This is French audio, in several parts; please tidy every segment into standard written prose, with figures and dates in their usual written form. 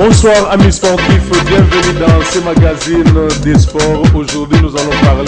Bonsoir amis sportifs, bienvenue dans ce magazine des sports. Aujourd'hui nous allons parler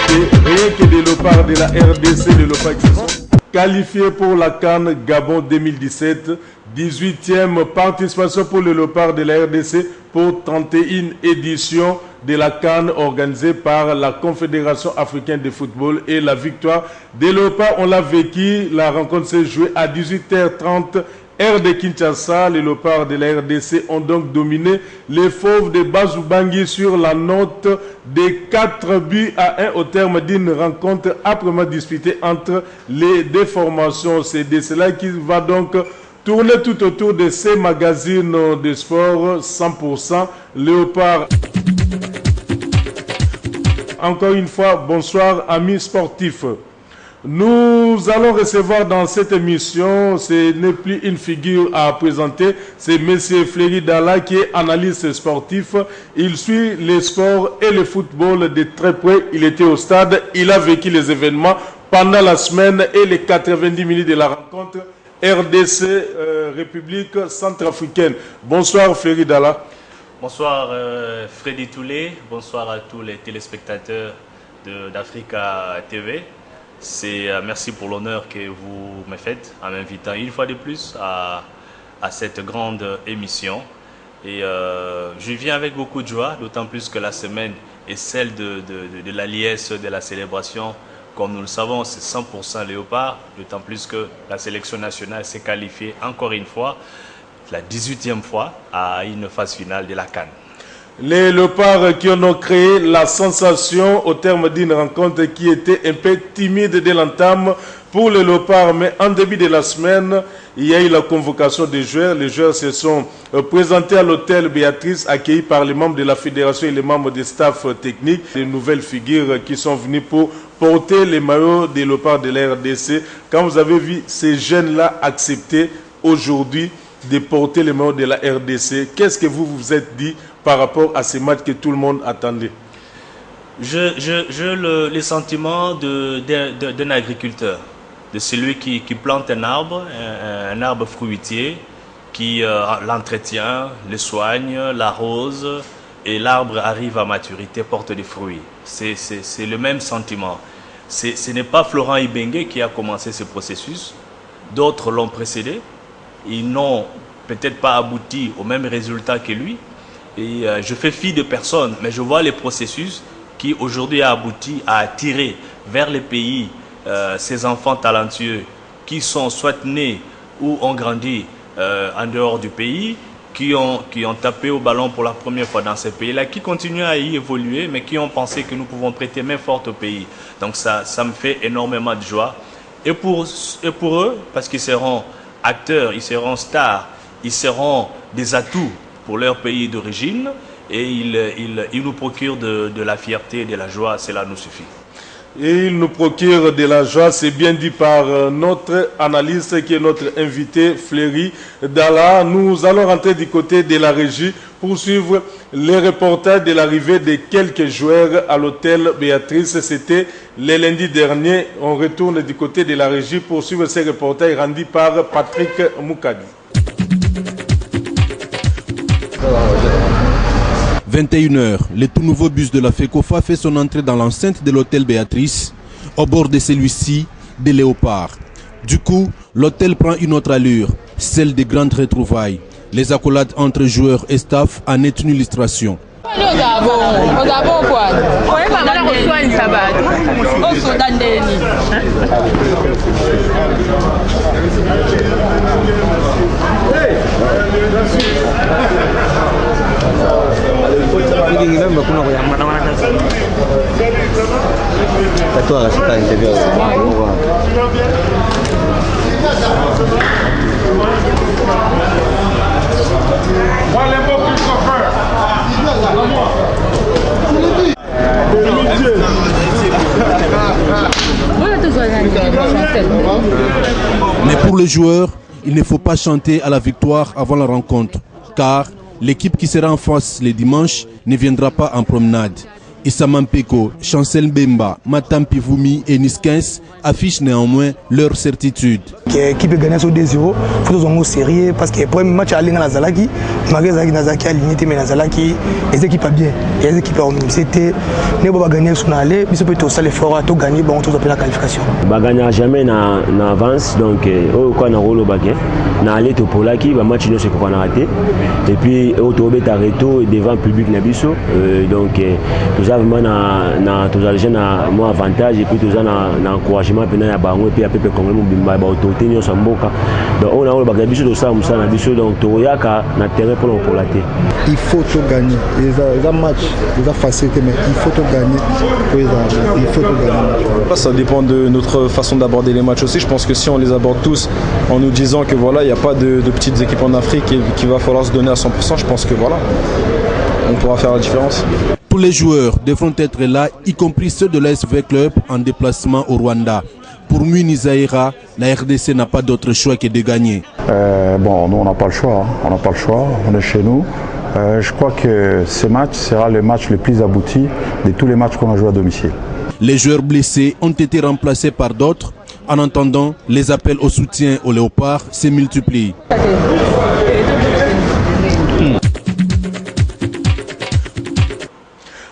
de rien que des léopards de la RDC, les léopards qui sont qualifiés pour la CAN Gabon 2017. 18e participation pour les léopards de la RDC pour 31 éditions de la CAN organisée par la Confédération africaine de football. Et la victoire des léopards, on l'a vécu, la rencontre s'est jouée à 18h30 heure de Kinshasa. Les léopards de la RDC ont donc dominé les fauves de Bazubangui sur la note de 4 buts à 1 au terme d'une rencontre âprement disputée entre les deux formations. C'est de cela qui va donc tourner tout autour de ces magazines de sport 100% léopard. Encore une fois, bonsoir amis sportifs. Nous allons recevoir dans cette émission, ce n'est plus une figure à présenter, c'est M. Fléry Dala qui est analyste sportif. Il suit les sports et le football de très près. Il était au stade, il a vécu les événements pendant la semaine et les 90 minutes de la rencontre RDC, République centrafricaine. Bonsoir Fléry Dala. Bonsoir Freddy Toulé, bonsoir à tous les téléspectateurs d'Africa TV. Merci pour l'honneur que vous me faites en m'invitant une fois de plus à cette grande émission. Et je viens avec beaucoup de joie, d'autant plus que la semaine est celle de la liesse de la célébration. Comme nous le savons, c'est 100% léopard, d'autant plus que la sélection nationale s'est qualifiée encore une fois, la 18e fois, à une phase finale de la CAN. Les léopards qui ont créé la sensation au terme d'une rencontre qui était un peu timide dès l'entame pour les léopards. Mais en début de la semaine, il y a eu la convocation des joueurs. Les joueurs se sont présentés à l'hôtel Béatrice, accueillis par les membres de la fédération et les membres du staff technique. Les nouvelles figures qui sont venues pour porter les maillots des léopards de la RDC. Quand vous avez vu ces jeunes-là accepter aujourd'hui de porter les maillots de la RDC, qu'est-ce que vous vous êtes dit par rapport à ces matchs que tout le monde attendait? J'ai le sentiment d'un agriculteur, de celui qui plante un arbre fruitier, qui l'entretient, le soigne, l'arrose, et l'arbre arrive à maturité, porte des fruits. C'est le même sentiment. Ce n'est pas Florent Ibenge qui a commencé ce processus, d'autres l'ont précédé, ils n'ont peut-être pas abouti au même résultat que lui. Et je fais fi de personne, mais je vois les processus qui aujourd'hui a abouti à attirer vers les pays ces enfants talentueux qui sont soit nés ou ont grandi en dehors du pays, qui ont tapé au ballon pour la première fois dans ces pays-là, qui continuent à y évoluer, mais qui ont pensé que nous pouvons prêter main forte au pays. Donc ça me fait énormément de joie. Et pour eux, parce qu'ils seront acteurs, ils seront stars, ils seront des atouts pour leur pays d'origine, et ils nous procurent de la fierté et de la joie, cela nous suffit. Et il nous procure de la joie, c'est bien dit par notre analyste qui est notre invité, Fléry Dala. Nous allons rentrer du côté de la régie pour suivre les reportages de l'arrivée de quelques joueurs à l'hôtel Béatrice. C'était le lundi dernier. On retourne du côté de la régie pour suivre ces reportages rendus par Patrick Moukadi. 21h, le tout nouveau bus de la FECOFA fait son entrée dans l'enceinte de l'hôtel Béatrice. Au bord de celui-ci, des léopards. Du coup, l'hôtel prend une autre allure, celle des grandes retrouvailles. Les accolades entre joueurs et staff en est une illustration. Mais pour les joueurs, il ne faut pas chanter à la victoire avant la rencontre, car l'équipe qui sera en face les dimanches ne viendra pas en promenade. Issa Mampeko, Chancel Mbemba, Matam Pivumi et Niskens affichent néanmoins leur certitude. Qui peut gagner sur 2-0, il faut être sérieux parce que le premier match à Nazalaki, malgré Nazaki a l'unité, mais Nazalaki, les équipes bien, les équipes ont c'était, nous va gagner sur l'aller, mais ça peut être aussi l'effort à tout gagner, bon, tout la qualification. Bah gagner jamais na avance, donc au quoi na rôle au baguette, na aller to pour qui va match nous c'est qu'on a raté, et puis au tour reto devant le public nabiso, donc tout ça vraiment na tout ça jeunes na moi avantage et puis tout ça na encouragement puis na bango et puis après comme mon bimba ba autorité nous sommes boka donc on a le bagage biso de ça musa na biso donc toyaka na terrain pour la terre. Il faut tout gagner. Les matchs, les facilités, mais il faut tout gagner. Il faut tout gagner. Ça dépend de notre façon d'aborder les matchs aussi. Je pense que si on les aborde tous en nous disant que voilà, il n'y a pas de petites équipes en Afrique et qu'il va falloir se donner à 100%, je pense que voilà, on pourra faire la différence. Tous les joueurs devront être là, y compris ceux de l'ASV Club en déplacement au Rwanda. Pour Muni Zaïra, la RDC n'a pas d'autre choix que de gagner. Bon, nous on n'a pas le choix. On n'a pas le choix. On est chez nous. Je crois que ce match sera le match le plus abouti de tous les matchs qu'on a joués à domicile. Les joueurs blessés ont été remplacés par d'autres. En attendant, les appels au soutien aux Léopards se multiplient.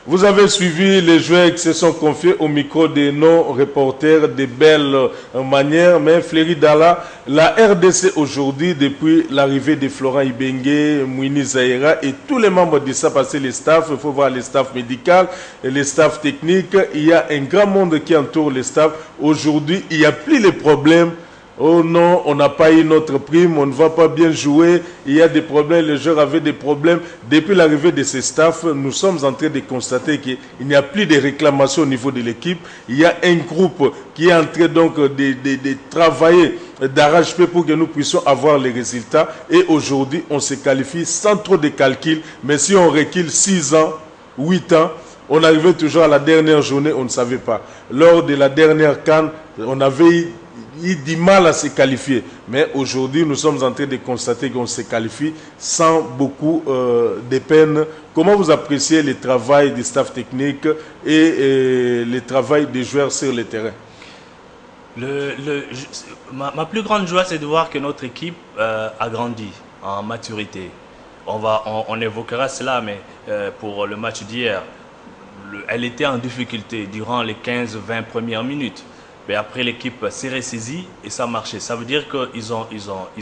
Vous avez suivi les joueurs qui se sont confiés au micro des non-reporters de belle manière, mais Fléry Dala, la RDC aujourd'hui, depuis l'arrivée de Florent Ibenge, Mouini Zaïra et tous les membres de ça, parce que les staffs, il faut voir les staffs médicaux et les staffs techniques, il y a un grand monde qui entoure les staffs. Aujourd'hui, il n'y a plus les problèmes. Oh non, on n'a pas eu notre prime, on ne va pas bien jouer, il y a des problèmes, les joueurs avaient des problèmes. Depuis l'arrivée de ces staffs, nous sommes en train de constater qu'il n'y a plus de réclamations au niveau de l'équipe. Il y a un groupe qui est en train donc de travailler d'arrache-pied pour que nous puissions avoir les résultats. Et aujourd'hui, on se qualifie sans trop de calculs, mais si on recule 6 ans, 8 ans, on arrivait toujours à la dernière journée, on ne savait pas. Lors de la dernière CAN, on avait eu du mal à se qualifier. Mais aujourd'hui, nous sommes en train de constater qu'on se qualifie sans beaucoup de peine. Comment vous appréciez le travail du staff technique et le travail des joueurs sur le terrain? Ma plus grande joie, c'est de voir que notre équipe a grandi en maturité. On évoquera cela, mais pour le match d'hier, elle était en difficulté durant les 15-20 premières minutes. Mais après, l'équipe s'est ressaisie et ça marchait. Ça veut dire qu'ils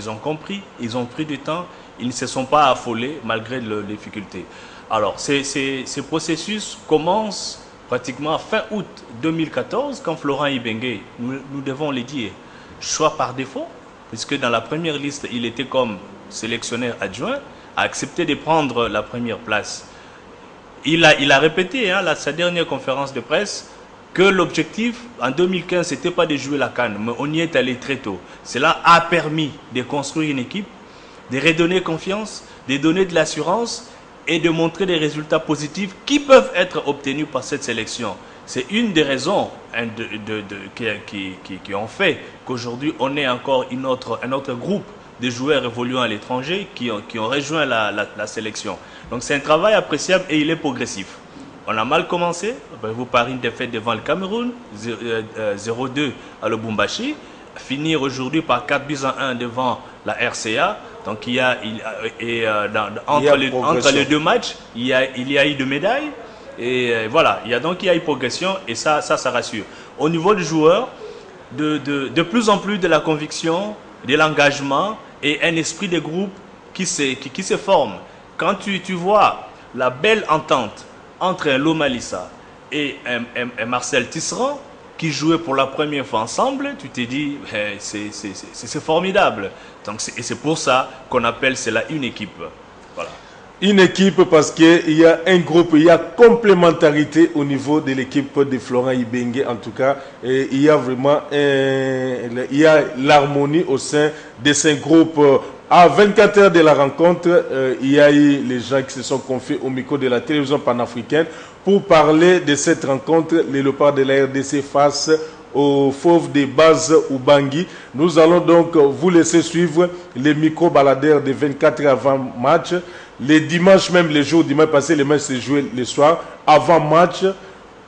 ont compris, ils ont pris du temps, ils ne se sont pas affolés malgré les difficultés. Alors, ce processus commence pratiquement fin août 2014, quand Florent Ibenge, nous devons le dire, choix par défaut, puisque dans la première liste, il était comme sélectionneur adjoint, a accepté de prendre la première place. Il a répété sa dernière conférence de presse que l'objectif en 2015, ce n'était pas de jouer la CAN, mais on y est allé très tôt. Cela a permis de construire une équipe, de redonner confiance, de donner de l'assurance et de montrer des résultats positifs qui peuvent être obtenus par cette sélection. C'est une des raisons qui ont fait qu'aujourd'hui on ait encore un autre groupe de joueurs évoluant à l'étranger qui ont rejoint la sélection. Donc c'est un travail appréciable et il est progressif. On a mal commencé, vous parlez une défaite devant le Cameroun, 0-2 à Lubumbashi, finir aujourd'hui par 4-1 devant la RCA. Donc entre les deux matchs, il y a eu 2 médailles. Et voilà, il y a eu progression et ça rassure. Au niveau du joueur, de plus en plus de la conviction, de l'engagement et un esprit de groupe qui se forme. Quand tu vois la belle entente entre un Lomalissa et un Marcel Tisserand qui jouaient pour la première fois ensemble, tu te dis, c'est formidable. Donc, et c'est pour ça qu'on appelle cela une équipe. Voilà. Une équipe parce qu'il y a un groupe, il y a complémentarité au niveau de l'équipe de Florent Ibenge en tout cas. Et il y a vraiment l'harmonie au sein de ce groupe. À 24 heures de la rencontre, il y a eu les gens qui se sont confiés au micro de la télévision panafricaine pour parler de cette rencontre, les Léopards de la RDC face aux Fauves de Base Ubangi. Nous allons donc vous laisser suivre les micro-baladeurs de 24 heures avant match. Les dimanches, même les jours dimanche passé, les matchs se jouaient le soir, avant match.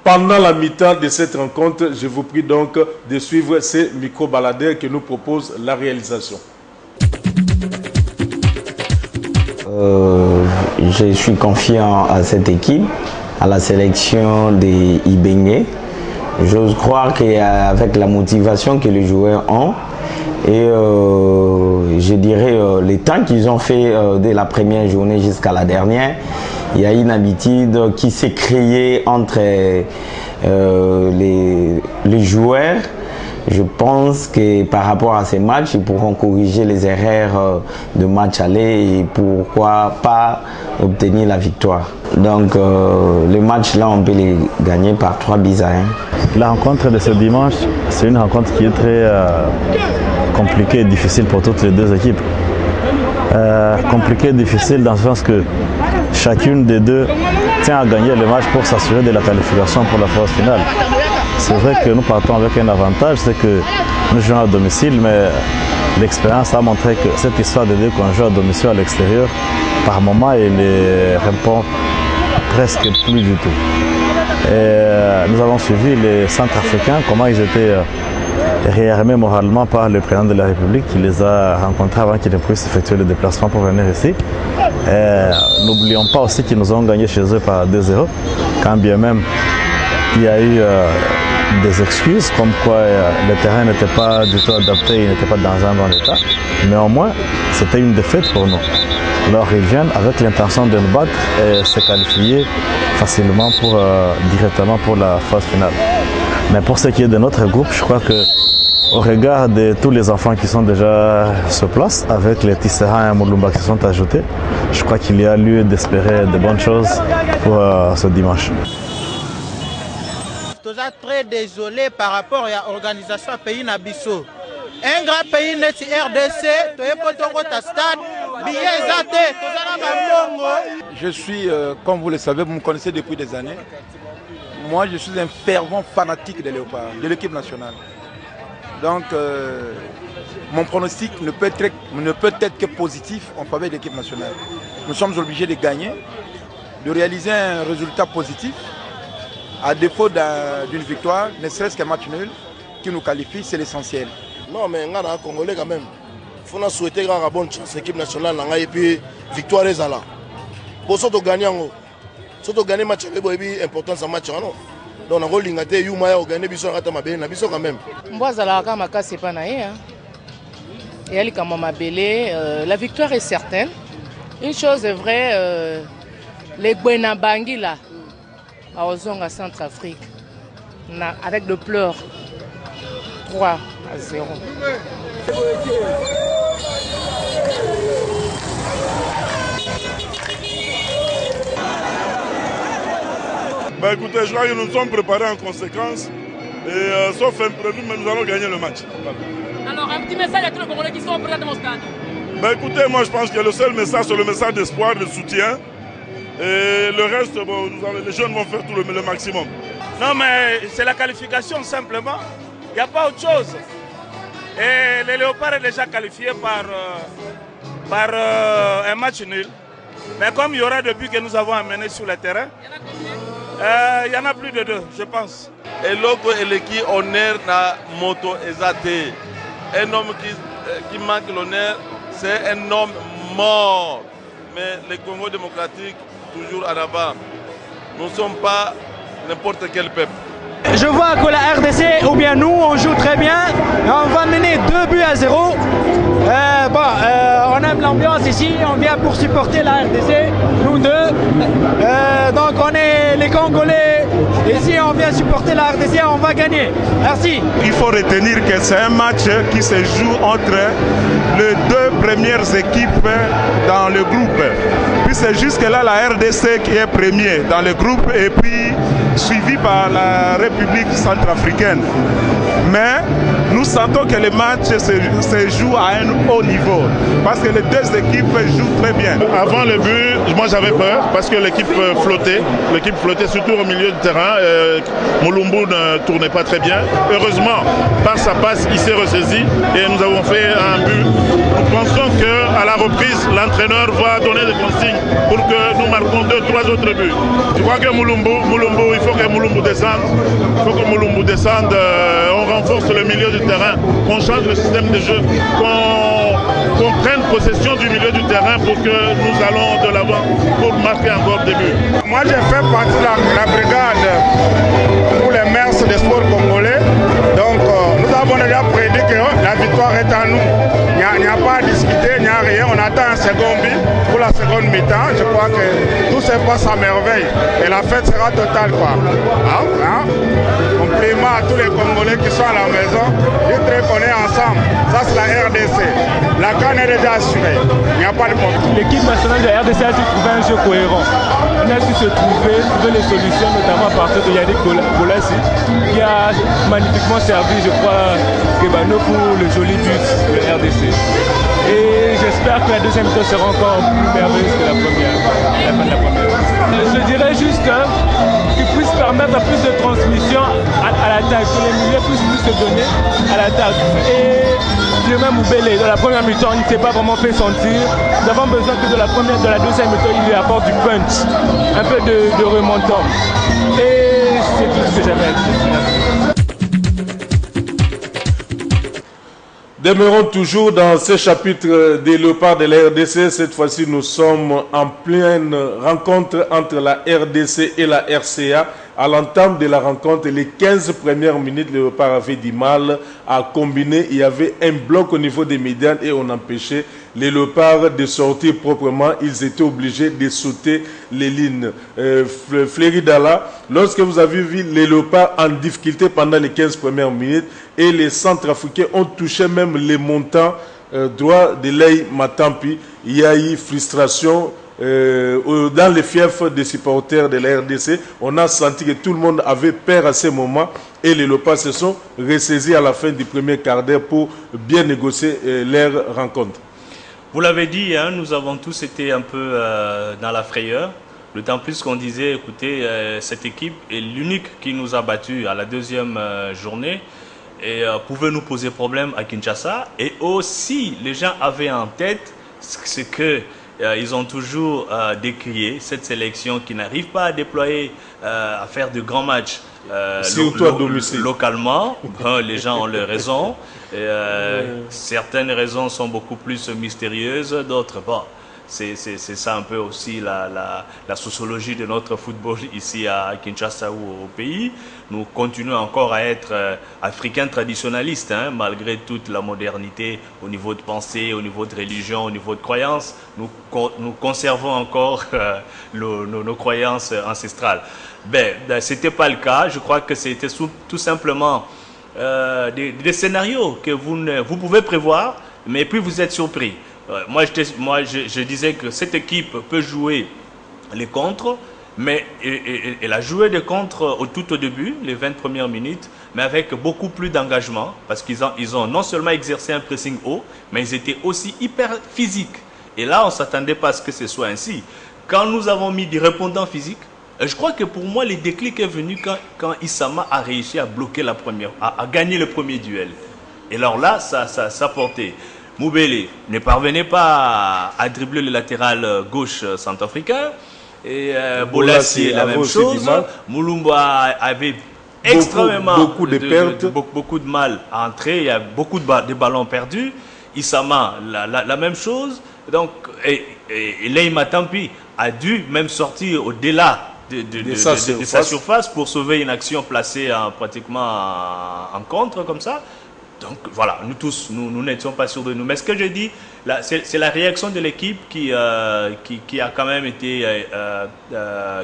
Pendant la mi-temps de cette rencontre, je vous prie donc de suivre ces micro-baladeurs que nous propose la réalisation. Je suis confiant à cette équipe, à la sélection des Ibenge. J'ose croire qu'avec la motivation que les joueurs ont et je dirais les temps qu'ils ont fait dès la première journée jusqu'à la dernière, il y a une habitude qui s'est créée entre les joueurs. Je pense que par rapport à ces matchs, ils pourront corriger les erreurs de match aller et pourquoi pas obtenir la victoire. Donc le match là, on peut les gagner par 3-1. La rencontre de ce dimanche, c'est une rencontre qui est très compliquée et difficile pour toutes les deux équipes. Compliquée et difficile dans le sens que chacune des deux tient à gagner le match pour s'assurer de la qualification pour la phase finale. C'est vrai que nous partons avec un avantage, c'est que nous jouons à domicile, mais l'expérience a montré que cette histoire de dire qu'on joue à domicile à l'extérieur, par moment, il ne répond presque plus du tout. Et nous avons suivi les Centrafricains, comment ils étaient réarmés moralement par le président de la République qui les a rencontrés avant qu'ils ne puissent effectuer le déplacement pour venir ici. N'oublions pas aussi qu'ils nous ont gagné chez eux par 2-0, quand bien même il y a eu des excuses comme quoi le terrain n'était pas du tout adapté, il n'était pas dans un bon état. Mais au moins, c'était une défaite pour nous. Alors ils viennent avec l'intention de nous battre et se qualifier facilement directement pour la phase finale. Mais pour ce qui est de notre groupe, je crois que au regard de tous les enfants qui sont déjà sur place, avec les Tisserand et Moulumba qui sont ajoutés, je crois qu'il y a lieu d'espérer de bonnes choses pour ce dimanche. Je suis très désolé par rapport à l'organisation du pays Nabiso. Un grand pays net RDC, je suis, comme vous le savez, vous me connaissez depuis des années. Moi, je suis un fervent fanatique des Léopards, de l'équipe nationale. Donc, mon pronostic ne peut être que positif en faveur de l'équipe nationale. Nous sommes obligés de gagner, de réaliser un résultat positif. À défaut d'une victoire, ne serait-ce qu'un match nul qui nous qualifie, c'est l'essentiel. Non, mais on a un Congolais quand même. Il faut souhaiter une bonne chance à l'équipe nationale et puis victoire est là. Pour ça, on gagne. Si on gagne le match, c'est important ce match. Donc, on a gagné Yuma, on a gagné Bisson, on a gagné quand même. La victoire est certaine. Une chose est vraie, les Gwenabangi là, à Ozonga Centrafrique, avec de pleurs, 3-0. Bah écoutez, je crois que nous nous sommes préparés en conséquence. Et sauf imprévu, mais nous allons gagner le match. Voilà. Alors un petit message à tous les Congolais qui sont présents dans mon stade. Bah écoutez, moi je pense que le seul message, c'est le message d'espoir, de soutien. Et le reste, bon, les jeunes vont faire tout le maximum. Non mais c'est la qualification simplement. Il n'y a pas autre chose. Et les Léopards est déjà qualifiés par un match nul. Mais comme il y aura des buts que nous avons amenés sur le terrain, il y en a plus de 2, je pense. Et logo eleki honneur na moto ezate. Un homme qui manque l'honneur, c'est un homme mort. Mais le Congo démocratique, toujours en avant. Nous ne sommes pas n'importe quel peuple. Je vois que la RDC, ou bien nous, on joue très bien. On va mener 2-0. On aime l'ambiance ici, on vient pour supporter la RDC, nous deux. Donc on est les Congolais, ici on vient supporter la RDC, on va gagner. Merci. Il faut retenir que c'est un match qui se joue entre les deux premières équipes dans le groupe. Puis c'est jusque là la RDC qui est premier dans le groupe et puis suivi par la République centrafricaine. Mais nous sentons que le match se joue à un haut niveau parce que les deux équipes jouent très bien. Avant le but, moi j'avais peur parce que l'équipe flottait surtout au milieu du terrain. Mulumbu ne tournait pas très bien. Heureusement, par sa passe, il s'est ressaisi et nous avons fait un but. Nous pensons qu'à la reprise, l'entraîneur va donner des consignes pour que nous marquions 2-3 autres buts. Je crois que Mulumbu, il faut que Mulumbu descende. On renforce le milieu du terrain, qu'on change le système de jeu, qu'on prenne possession du milieu du terrain pour que nous allons de l'avant pour marquer encore des buts. Moi j'ai fait partie de la brigade pour les mers des sports congolais. Donc nous avons déjà prédit que la victoire est à nous. Il n'y a pas à discuter, il n'y a rien. On attend un second but pour la seconde mi-temps. Je crois que tout se passe à merveille et la fête sera totale, quoi. Compliment à tous les Congolais qui sont à la maison. Dites qu'on est ensemble. Ça c'est la RDC. La CAN est déjà assurée. Il n'y a pas de problème. L'équipe nationale de la RDC a su trouver un jeu cohérent. On a su trouver les solutions, notamment à partir de Yannick Bolassi, qui a magnifiquement servi, je crois, Kebano pour le joli but de la RDC. Et j'espère que la deuxième mi-temps sera encore plus merveilleuse que la première, la fin de la première. Je dirais juste qu'il puisse permettre plus de transmission à l'attaque, que les milieux puissent se donner à l'attaque. Et Clément Moubélé, dans la première mi-temps, il ne s'est pas vraiment fait sentir. Nous avons besoin que de la deuxième mi-temps, il lui apporte du punch, un peu de remontant. Et c'est tout ce que j'avais à dire. Demeurons toujours dans ce chapitre des Léopards de la RDC. Cette fois-ci, nous sommes en pleine rencontre entre la RDC et la RCA. À l'entame de la rencontre, les 15 premières minutes, les Léopards avaient du mal à combiner. Il y avait un bloc au niveau des médianes et on empêchait les Léopards de sortir proprement. Ils étaient obligés de sauter les lignes. Fleury Dalla, lorsque vous avez vu les Léopards en difficulté pendant les 15 premières minutes et les Centrafricains ont touché même les montants droit de Lei Matampi, il y a eu frustration. Dans les fiefs des supporters de la RDC, on a senti que tout le monde avait peur à ce moment et les Léopards se sont ressaisis à la fin du premier quart d'heure pour bien négocier leur rencontre. Vous l'avez dit, hein, nous avons tous été un peu dans la frayeur, d'autant plus qu'on disait, écoutez, cette équipe est l'unique qui nous a battus à la deuxième journée et pouvait nous poser problème à Kinshasa. Et aussi, les gens avaient en tête ce que ils ont toujours décrié cette sélection qui n'arrive pas à déployer, à faire de grands matchs localement. Les gens ont leurs raisons. Certaines raisons sont beaucoup plus mystérieuses, d'autres pas. C'est ça un peu aussi la sociologie de notre football ici à Kinshasa ou au pays. Nous continuons encore à être africains traditionnalistes, hein, malgré toute la modernité au niveau de pensée, au niveau de religion, au niveau de croyances. Nous conservons encore nos croyances ancestrales. Ce n'était pas le cas. Je crois que c'était tout simplement des scénarios que vous pouvez prévoir, mais puis vous êtes surpris. Moi, je disais que cette équipe peut jouer les contres, mais elle a joué des contres tout au début, les 20 premières minutes, mais avec beaucoup plus d'engagement, parce qu'ils ont non seulement exercé un pressing haut, mais ils étaient aussi hyper physiques. Et là, on ne s'attendait pas à ce que ce soit ainsi. Quand nous avons mis des répondants physiques, je crois que pour moi, le déclic est venu quand Issama a réussi à bloquer à gagner le premier duel. Et alors là, ça portait. Moubélé ne parvenait pas à dribbler le latéral gauche centrafricain. Et Bolassi, la même chose. Mulumba avait extrêmement beaucoup de mal à entrer. Il y a beaucoup de ballons perdus. Issama, la même chose. Donc, et Lei Matampi a dû même sortir au-delà de sa surface pour sauver une action placée pratiquement en contre comme ça. Donc voilà, nous tous, nous n'étions pas sûrs de nous. Mais ce que je dis, c'est la réaction de l'équipe qui a quand même été,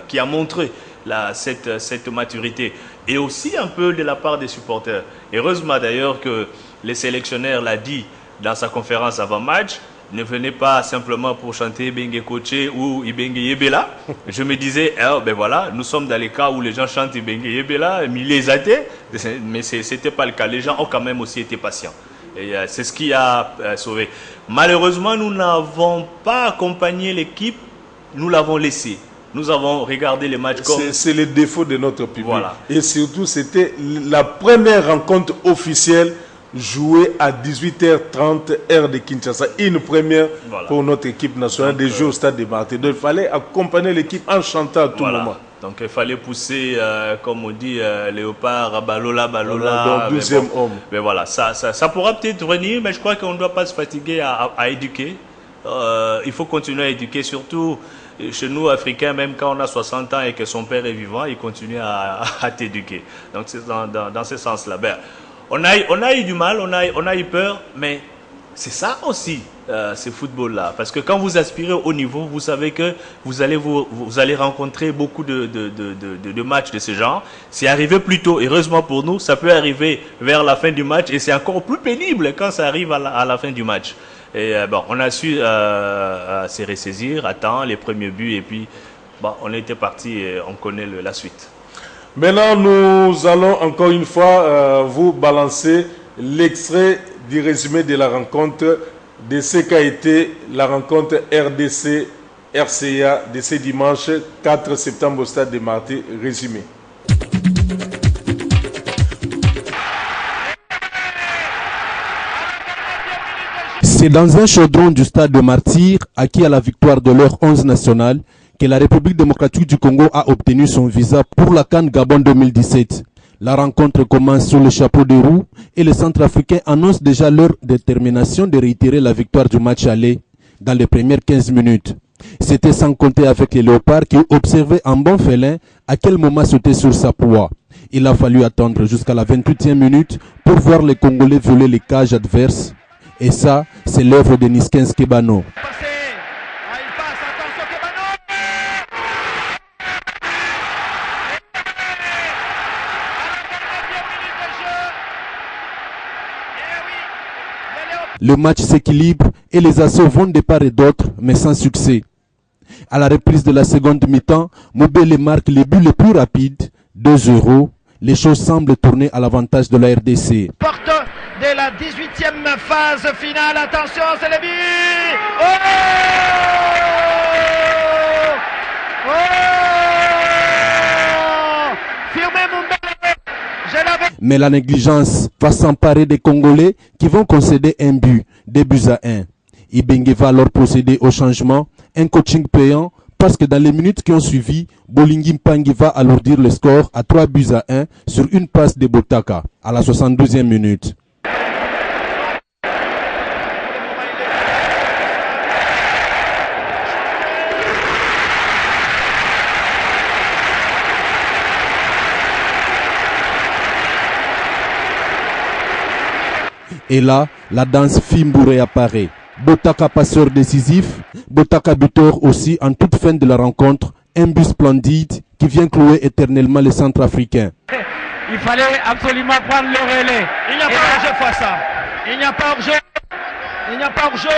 qui a montré cette maturité. Et aussi un peu de la part des supporters. Heureusement d'ailleurs que le sélectionneur l'a dit dans sa conférence avant-match, ne venait pas simplement pour chanter Ibenge Koché ou Ibenge Yebela. Je me disais, ben voilà, nous sommes dans les cas où les gens chantent Ibenge Yebela, Milé Zate, mais ce n'était pas le cas. Les gens ont quand même aussi été patients. Et c'est ce qui a sauvé. Malheureusement, nous n'avons pas accompagné l'équipe, nous l'avons laissé. Nous avons regardé les matchs comme... C'est le défaut de notre public. Voilà. Et surtout, c'était la première rencontre officielle jouée à 18h30 heure de Kinshasa. Une première pour notre équipe nationale de jouer au stade de Martyrs. Donc il fallait accompagner l'équipe en chantant à tout moment. Donc il fallait pousser, comme on dit, Léopard, Balola. Donc 12e homme. Mais voilà, ça pourra peut-être venir, mais je crois qu'on ne doit pas se fatiguer à éduquer. Il faut continuer à éduquer, surtout chez nous, Africains, même quand on a 60 ans et que son père est vivant, il continue à t'éduquer. Donc c'est dans ce sens-là. Ben, on a eu du mal, on a eu peur, mais c'est ça aussi, ce football-là. Parce que quand vous aspirez au haut niveau, vous savez que vous allez rencontrer beaucoup de matchs de ce genre. C'est arrivé plus tôt, heureusement pour nous, ça peut arriver vers la fin du match et c'est encore plus pénible quand ça arrive à la fin du match. Et bon, on a su se ressaisir, attendre les premiers buts et puis bon, on était parti et on connaît la suite. Maintenant, nous allons encore une fois vous balancer l'extrait du résumé de la rencontre de ce qu'a été la rencontre RDC-RCA de ce dimanche 4 septembre au stade de Martyrs. Résumé. C'est dans un chaudron du stade de Martyrs, acquis à la victoire de leur 11 nationale, que la République démocratique du Congo a obtenu son visa pour la CAN Gabon 2017. La rencontre commence sur le chapeau de roue et les Centrafricains annoncent déjà leur détermination de réitérer la victoire du match aller dans les premières 15 minutes. C'était sans compter avec les Léopards qui observaient en bon félin à quel moment sauter sur sa proie. Il a fallu attendre jusqu'à la 28e minute pour voir les Congolais violer les cages adverses. Et ça, c'est l'œuvre de Niskens Kebano. Le match s'équilibre et les assauts vont de part et d'autre, mais sans succès. À la reprise de la seconde mi-temps, Moubele marque les buts les plus rapides, 2-0. Les choses semblent tourner à l'avantage de la RDC. Porte de la 18e phase finale. Attention, c'est le but. Mais la négligence va s'emparer des Congolais qui vont concéder un but, 2-1. Ibenge va alors procéder au changement, un coaching payant, parce que dans les minutes qui ont suivi, Bolingi Mpangi va alourdir le score à 3-1 sur une passe de Botaka à la 72e minute. Et là, la danse Fimbu réapparaît. Botaka passeur décisif, Botaka buteur aussi en toute fin de la rencontre, un but splendide qui vient clouer éternellement les Centrafricains. Il fallait absolument prendre le relais. Il n'y a pas hors-jeu face ça. Il n'y a pas hors-jeu. Il n'y a pas hors-jeu.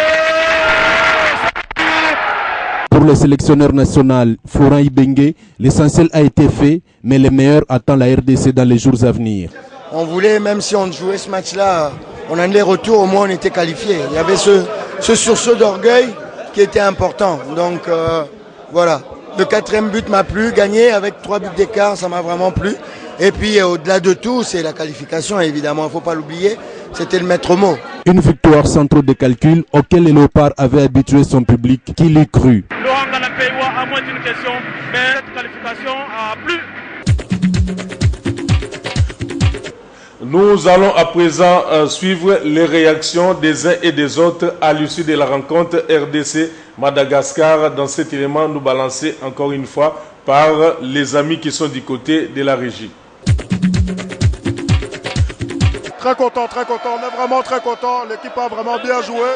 Pour le sélectionneur national Florent Ibenge, l'essentiel a été fait, mais le meilleur attend la RDC dans les jours à venir. On voulait, même si on jouait ce match-là, on en est retour, au moins on était qualifié. Il y avait ce sursaut d'orgueil qui était important. Donc voilà, le 4e but m'a plu, gagné avec 3 buts d'écart, ça m'a vraiment plu. Et puis au-delà de tout, c'est la qualification évidemment, il ne faut pas l'oublier, c'était le maître mot. Une victoire sans trop de calcul auquel les Léopards avaient habitué son public qui l'y crut. Laurent Galapéoua, à moins d'une question, mais cette qualification a plu. Nous allons à présent suivre les réactions des uns et des autres à l'issue de la rencontre RDC-Madagascar. Dans cet élément, nous balancé encore une fois par les amis qui sont du côté de la régie. Très content, on est vraiment très content. L'équipe a vraiment bien joué.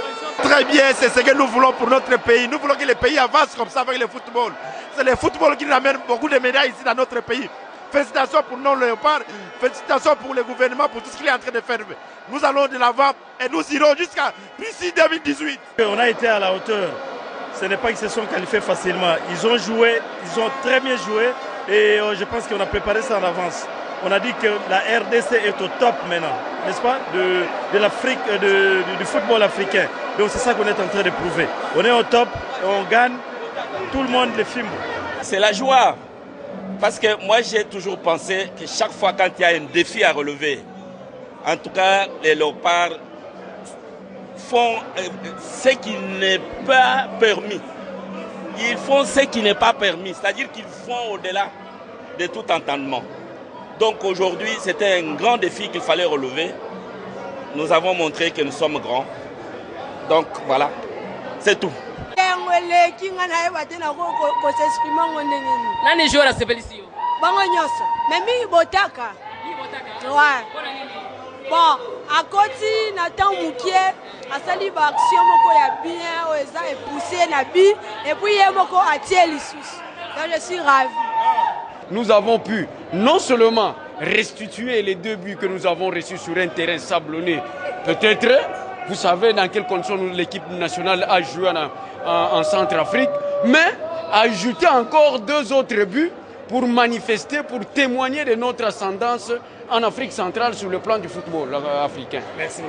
Très bien, c'est ce que nous voulons pour notre pays. Nous voulons que les pays avancent comme ça avec le football. C'est le football qui nous amène beaucoup de médailles ici dans notre pays. félicitations pour nos léopards, félicitations pour le gouvernement, pour tout ce qu'il est en train de faire. Nous allons de l'avant et nous irons jusqu'à Russie 2018. On a été à la hauteur. Ce n'est pas qu'ils se sont qualifiés facilement. Ils ont joué, ils ont très bien joué et je pense qu'on a préparé ça en avance. On a dit que la RDC est au top maintenant, n'est-ce pas, de l'Afrique, du football africain. Donc c'est ça qu'on est en train de prouver. On est au top, on gagne, tout le monde le filme. C'est la joie. Parce que moi j'ai toujours pensé que chaque fois quand il y a un défi à relever, en tout cas les léopards font ce qui n'est pas permis. Ils font ce qui n'est pas permis, c'est-à-dire qu'ils font au-delà de tout entendement. Donc aujourd'hui, c'était un grand défi qu'il fallait relever. Nous avons montré que nous sommes grands. Donc voilà, c'est tout. Nani joueur à Sebelisi? Bango nyoso. Mais mi botaka. Ouais. Bon, à côté Nathan Moukié, à sali ba action moko ya bien, o eza et poussé na bi et puis yé moko a tié l'issous. Donc je suis ravi. Nous avons pu non seulement restituer les 2 buts que nous avons reçus sur un terrain sablonné, peut-être, vous savez dans quelles conditions l'équipe nationale a joué en Centrafrique, mais ajouter encore 2 autres buts pour manifester, pour témoigner de notre ascendance en Afrique centrale sur le plan du football africain. Merci.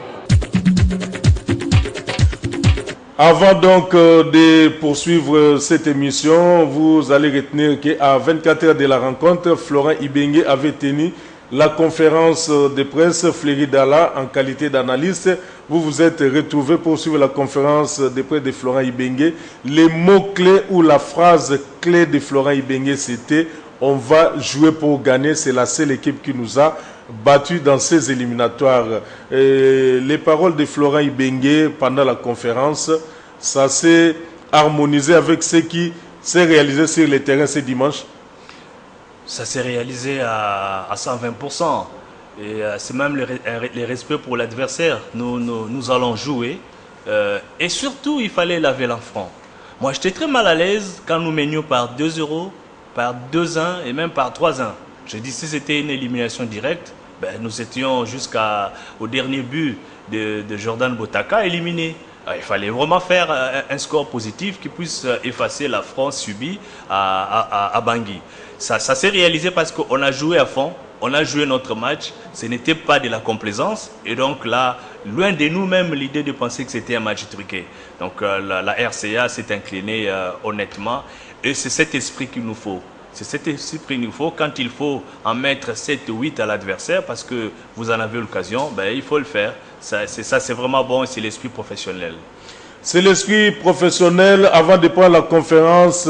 Avant donc de poursuivre cette émission, vous allez retenir qu'à 24 heures de la rencontre, Florent Ibenge avait tenu la conférence de presse Fleury Dala en qualité d'analyste. Vous vous êtes retrouvés pour suivre la conférence de presse de Florent Ibenge. Les mots-clés ou la phrase clé de Florent Ibenge, c'était « On va jouer pour gagner ». C'est la seule équipe qui nous a battu dans ces éliminatoires. Et les paroles de Florent Ibenge pendant la conférence, ça s'est harmonisé avec ce qui s'est réalisé sur le terrain ce dimanche. Ça s'est réalisé à 120%. Et c'est même le respect pour l'adversaire. Nous allons jouer. Et surtout, il fallait laver l'enfant. Moi, j'étais très mal à l'aise quand nous menions par 2-0, par 2-1 et même par 3-1. Je dis, si c'était une élimination directe, ben, nous étions jusqu'au dernier but de Jordan Botaka éliminé. Il fallait vraiment faire un score positif qui puisse effacer l'affront subi à Bangui. Ça s'est réalisé parce qu'on a joué à fond, on a joué notre match, ce n'était pas de la complaisance. Et donc là, loin de nous-mêmes l'idée de penser que c'était un match truqué. Donc la RCA s'est inclinée honnêtement et c'est cet esprit qu'il nous faut. C'est cet esprit qu'il nous faut quand il faut en mettre 7 ou 8 à l'adversaire parce que vous en avez l'occasion, ben, il faut le faire. Ça c'est vraiment bon, c'est l'esprit professionnel. C'est l'esprit professionnel. Avant de prendre la conférence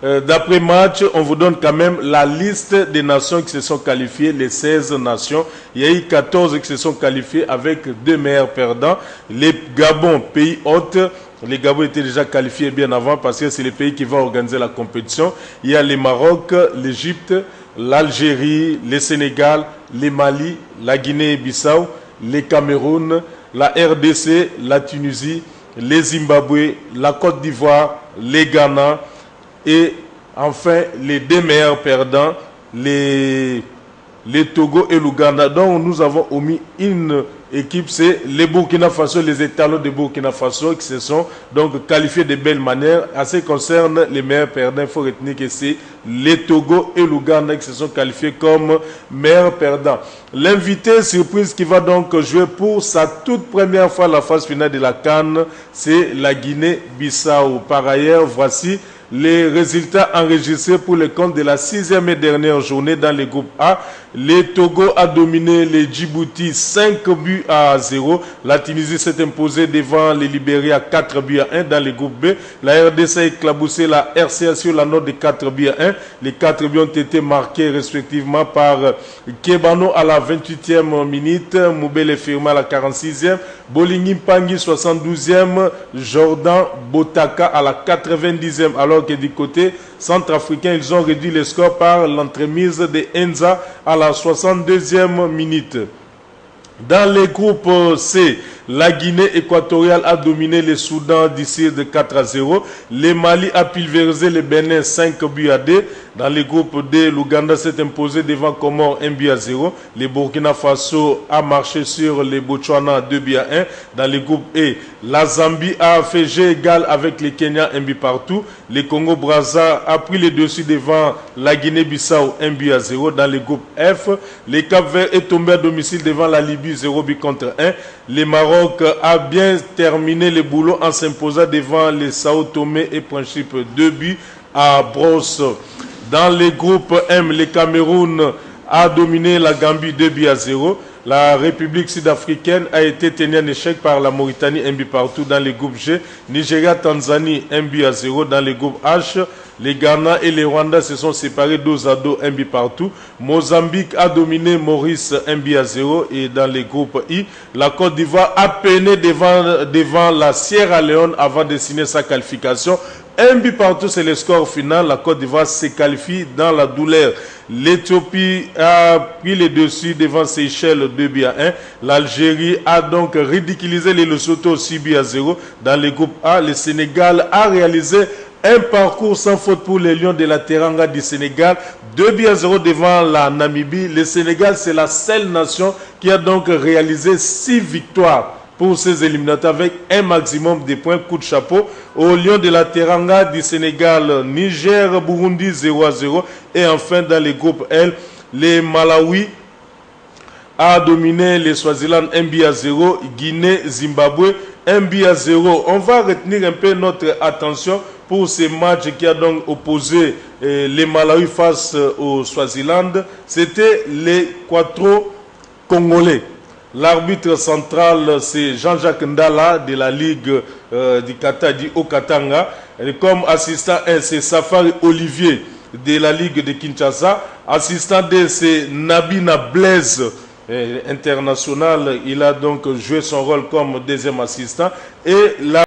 d'après-match, on vous donne quand même la liste des nations qui se sont qualifiées, les 16 nations. Il y a eu 14 qui se sont qualifiées avec 2 meilleurs perdants. Les Gabon, pays hôte. Les Gabon étaient déjà qualifiés bien avant parce que c'est le pays qui va organiser la compétition. Il y a les Maroc, l'Égypte, l'Algérie, le Sénégal, le Mali, la Guinée-Bissau, les Cameroun, la RDC, la Tunisie, les Zimbabwe, la Côte d'Ivoire, les Ghana et enfin les 2 meilleurs perdants, les Togo et l'Ouganda. Donc nous avons omis une équipe, c'est les Burkina Faso, les étalons de Burkina Faso qui se sont donc qualifiés de belle manière. En ce qui concerne les meilleurs perdants, il faut retenir que c'est les Togo et l'Ouganda qui se sont qualifiés comme meilleurs perdants. L'invité surprise qui va donc jouer pour sa toute première fois la phase finale de la CAN, c'est la Guinée-Bissau. Par ailleurs, voici les résultats enregistrés pour le compte de la 6e et dernière journée dans le groupe A. Le Togo a dominé le Djibouti 5 buts à 0. La Tunisie s'est imposée devant le Libéria 4 buts à 1 dans le groupe B. La RDC a éclaboussé la RCA sur la note de 4 buts à 1. Les 4 buts ont été marqués respectivement par Kebano à la 28e minute, Moubele Firma à la 46e, Boligny Pangui 72e, Jordan Botaka à la 90e. Alors que du côté centrafricain, ils ont réduit le score par l'entremise de Enza à la 62e minute. Dans les groupes C, la Guinée équatoriale a dominé le Soudan d'ici de 4 à 0. Le Mali a pulvérisé le Bénin 5 buts à 2. Dans le groupe D, l'Ouganda s'est imposé devant Comores 1-0. Le Burkina Faso a marché sur les Botswana 2-1. Dans le groupe E, la Zambie a fait jeu égal avec les Kenya 1 partout. Le Congo-Brazza a pris le dessus devant la Guinée-Bissau 1-0. Dans le groupe F, le Cap-Vert est tombé à domicile devant la Libye 0-1. Le Maroc a bien terminé le boulot en s'imposant devant les Sao Tomé et Principe 2 à Brosse. Dans le groupe M, le Cameroun a dominé la Gambie 2-0. La République sud-africaine a été tenue en échec par la Mauritanie 1 partout. Dans le groupe G, Nigeria-Tanzanie 1-0. Dans le groupe H, les Ghana et les Rwanda se sont séparés 2-2, 1 partout. Mozambique a dominé Maurice 1-0. Et dans le groupe I, la Côte d'Ivoire a peiné devant la Sierra Leone avant de signer sa qualification. 1 partout, c'est le score final. La Côte d'Ivoire se qualifie dans la douleur. L'Éthiopie a pris le dessus devant Seychelles 2-1. L'Algérie a donc ridiculisé les Lesotho 6-0. Dans le groupe A, le Sénégal a réalisé un parcours sans faute pour les Lions de la Teranga du Sénégal. 2-0 devant la Namibie. Le Sénégal, c'est la seule nation qui a donc réalisé 6 victoires pour ces éliminatoires avec un maximum de points. Coup de chapeau au Lion de la Teranga du Sénégal. Niger, Burundi 0-0. Et enfin dans le groupe L, les Malawi a dominé les Swaziland 1-0. Guinée, Zimbabwe 1-0. On va retenir un peu notre attention pour ces matchs qui a donc opposé les Malawi face au Swaziland. C'était les Quattro Congolais. L'arbitre central, c'est Jean-Jacques Ndala de la Ligue du Qatar, du Haut-Katanga. Et comme assistant 1, c'est Safari Olivier de la Ligue de Kinshasa. Assistant 2, c'est Nabina Blaise, international. Il a donc joué son rôle comme deuxième assistant. Et la